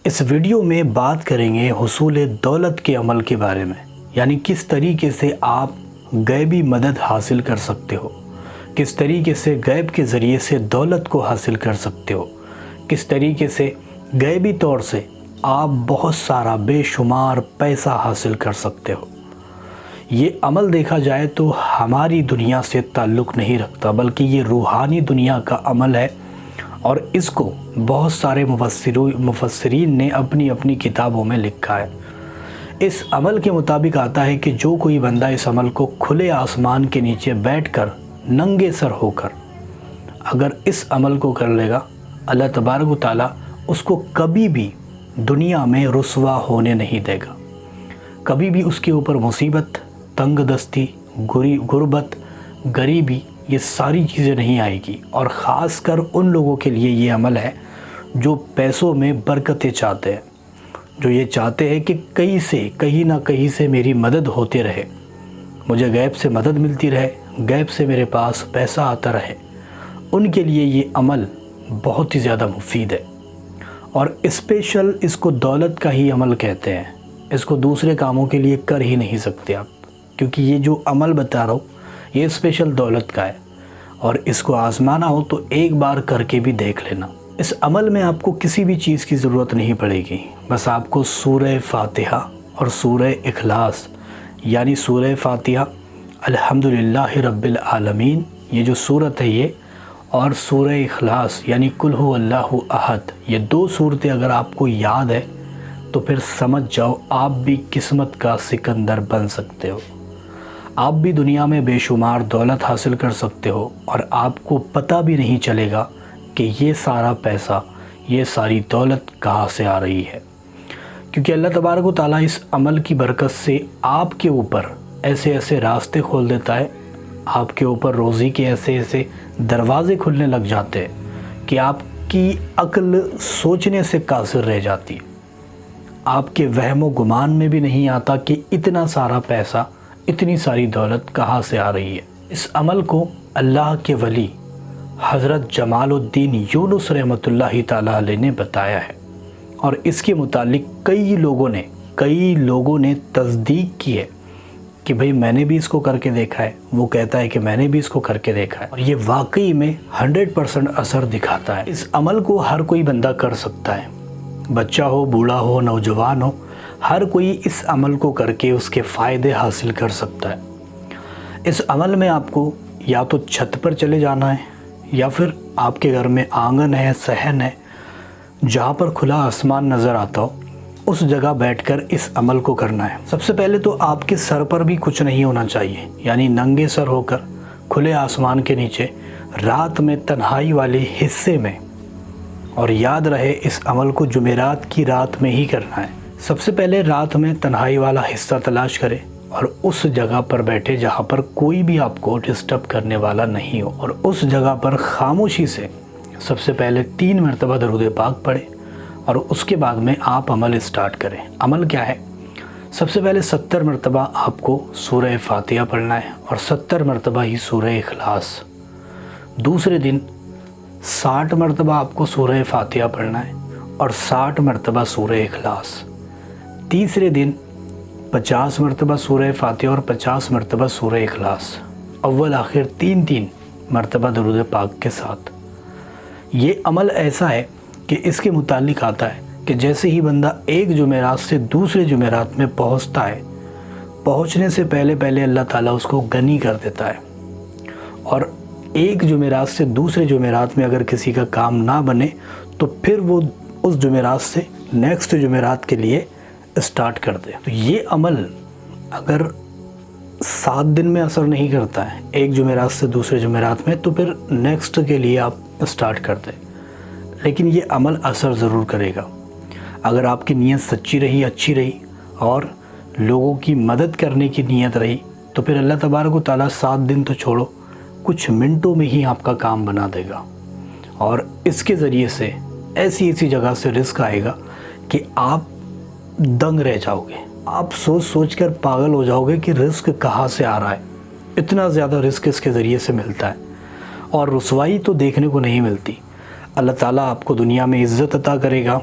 اس video میں بات کریں گے حصول دولت کے عمل کے بارے میں، یعنی کس طریقے سے آپ غیبی مدد حاصل کر سکتے ہو، کس طریقے سے غیب کے ذریعے سے دولت کو حاصل کر سکتے ہو، کس طریقے سے غیبی طور سے آپ بہت سارا بے شمار پیسہ حاصل کر سکتے ہو۔ یہ عمل دیکھا جائے تو ہماری دنیا سے تعلق نہیں رکھتا، بلکہ یہ روحانی دنیا کا عمل ہے، اور اس کو بہت سارے مفسرین نے اپنی اپنی کتابوں میں لکھا ہے۔ اس عمل کے مطابق آتا ہے کہ جو کوئی بندہ اس عمل کو کھلے آسمان کے نیچے بیٹھ کر ننگے سر ہو کر اگر اس عمل کو کر لے گا، اللہ تبارک و تعالیٰ اس کو کبھی بھی دنیا میں رسوا ہونے نہیں دے گا، کبھی بھی اس کے اوپر مصیبت، تنگ دستی، غربت، غریبی، یہ ساری چیزیں نہیں آئے گی۔ اور خاص کر ان لوگوں کے لیے یہ عمل ہے جو پیسوں میں برکتیں چاہتے ہیں، جو یہ چاہتے ہیں کہ کہیں نہ کہیں سے میری مدد ہوتے رہے، مجھے غیب سے مدد ملتی رہے، غیب سے میرے پاس پیسہ آتا رہے، ان کے لیے یہ عمل بہت ہی زیادہ مفید ہے۔ اور اسپیشل اس کو دولت کا ہی عمل کہتے ہیں، اس کو دوسرے کاموں کے لیے کر ہی نہیں سکتے آپ، کیونکہ یہ جو عمل بتا رہا ہوں یہ اسپیشل دولت کا ہے، اور اس کو آزمانا ہو تو ایک بار کر کے بھی دیکھ لینا۔ اس عمل میں آپ کو کسی بھی چیز کی ضرورت نہیں پڑے گی، بس آپ کو سورہ فاتحہ اور سورہ اخلاص، یعنی سورہ فاتحہ الحمدللہ رب العالمین، یہ جو صورت ہے یہ، اور سورہ اخلاص یعنی قل هو اللہ احد، یہ دو صورتیں اگر آپ کو یاد ہے تو پھر سمجھ جاؤ آپ بھی قسمت کا سکندر بن سکتے ہو، آپ بھی دنیا میں بے شمار دولت حاصل کر سکتے ہو، اور آپ کو پتہ بھی نہیں چلے گا کہ یہ سارا پیسہ، یہ ساری دولت کہاں سے آ رہی ہے، کیونکہ اللہ تبارک و تعالیٰ اس عمل کی برکت سے آپ کے اوپر ایسے ایسے راستے کھول دیتا ہے، آپ کے اوپر روزی کے ایسے ایسے دروازے کھلنے لگ جاتے ہیں کہ آپ کی عقل سوچنے سے قاصر رہ جاتی ہے، آپ کے وہم و گمان میں بھی نہیں آتا کہ اتنا سارا پیسہ، اتنی ساری دولت کہاں سے آ رہی ہے۔ اس عمل کو اللہ کے ولی حضرت جمال الدین یونس رحمۃ اللہ تعالیٰ علیہ نے بتایا ہے، اور اس کے متعلق کئی لوگوں نے تصدیق کی ہے کہ بھئی میں نے بھی اس کو کر کے دیکھا ہے، وہ کہتا ہے کہ میں نے بھی اس کو کر کے دیکھا ہے، اور یہ واقعی میں 100% اثر دکھاتا ہے۔ اس عمل کو ہر کوئی بندہ کر سکتا ہے، بچہ ہو، بوڑھا ہو، نوجوان ہو، ہر کوئی اس عمل کو کر کے اس کے فائدے حاصل کر سکتا ہے۔ اس عمل میں آپ کو یا تو چھت پر چلے جانا ہے، یا پھر آپ کے گھر میں آنگن ہے، صحن ہے، جہاں پر کھلا آسمان نظر آتا ہو، اس جگہ بیٹھ کر اس عمل کو کرنا ہے۔ سب سے پہلے تو آپ کے سر پر بھی کچھ نہیں ہونا چاہیے، یعنی ننگے سر ہو کر کھلے آسمان کے نیچے رات میں تنہائی والے حصے میں، اور یاد رہے اس عمل کو جمعرات کی رات میں ہی کرنا ہے۔ سب سے پہلے رات میں تنہائی والا حصہ تلاش کرے اور اس جگہ پر بیٹھے جہاں پر کوئی بھی آپ کو ڈسٹرب کرنے والا نہیں ہو، اور اس جگہ پر خاموشی سے سب سے پہلے 3 مرتبہ درود پاک پڑھے، اور اس کے بعد میں آپ عمل اسٹارٹ کریں۔ عمل کیا ہے؟ سب سے پہلے 70 مرتبہ آپ کو سورہ فاتحہ پڑھنا ہے، اور 70 مرتبہ ہی سورہ اخلاص۔ دوسرے دن 60 مرتبہ آپ کو سورہ فاتحہ پڑھنا ہے، اور 60 مرتبہ سورہ اخلاص۔ تیسرے دن 50 مرتبہ سورہ فاتحہ اور 50 مرتبہ سورہ اخلاص، اول آخر 3 مرتبہ درود پاک کے ساتھ۔ یہ عمل ایسا ہے کہ اس کے متعلق آتا ہے کہ جیسے ہی بندہ ایک جمعرات سے دوسرے جمعرات میں پہنچتا ہے، پہنچنے سے پہلے اللہ تعالیٰ اس کو غنی کر دیتا ہے، اور ایک جمعرات سے دوسرے جمعرات میں اگر کسی کا کام نہ بنے تو پھر وہ اس جمعرات سے نیکسٹ جمعرات کے لیے اسٹارٹ کر دے۔ تو یہ عمل اگر 7 دن میں اثر نہیں کرتا ہے، ایک جمعرات سے دوسرے جمعرات میں، تو پھر نیکسٹ کے لیے آپ اسٹارٹ کر دیں، لیکن یہ عمل اثر ضرور کرے گا اگر آپ کی نیت سچی رہی، اچھی رہی، اور لوگوں کی مدد کرنے کی نیت رہی، تو پھر اللہ تبارک و تعالیٰ 7 دن تو چھوڑو، کچھ منٹوں میں ہی آپ کا کام بنا دے گا، اور اس کے ذریعے سے ایسی جگہ سے رزق آئے گا کہ آپ دنگ رہ جاؤ گے، آپ سوچ کر پاگل ہو جاؤ گے کہ رزق کہاں سے آ رہا ہے، اتنا زیادہ رزق اس کے ذریعے سے ملتا ہے، اور رسوائی تو دیکھنے کو نہیں ملتی۔ اللہ تعالیٰ آپ کو دنیا میں عزت عطا کرے گا،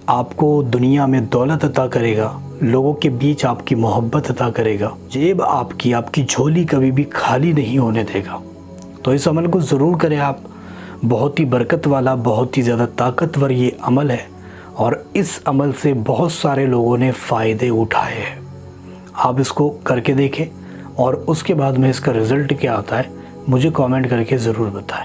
آپ کو دنیا میں دولت عطا کرے گا، لوگوں کے بیچ آپ کی محبت عطا کرے گا، جیب آپ کی جھولی کبھی بھی خالی نہیں ہونے دے گا۔ تو اس عمل کو ضرور کریں آپ، بہت ہی برکت والا، بہت ہی زیادہ طاقتور یہ عمل ہے، اور اس عمل سے بہت سارے لوگوں نے فائدے اٹھائے ہیں۔ آپ اس کو کر کے دیکھیں، اور اس کے بعد میں اس کا رزلٹ کیا آتا ہے مجھے کامنٹ کر کے ضرور بتائیں۔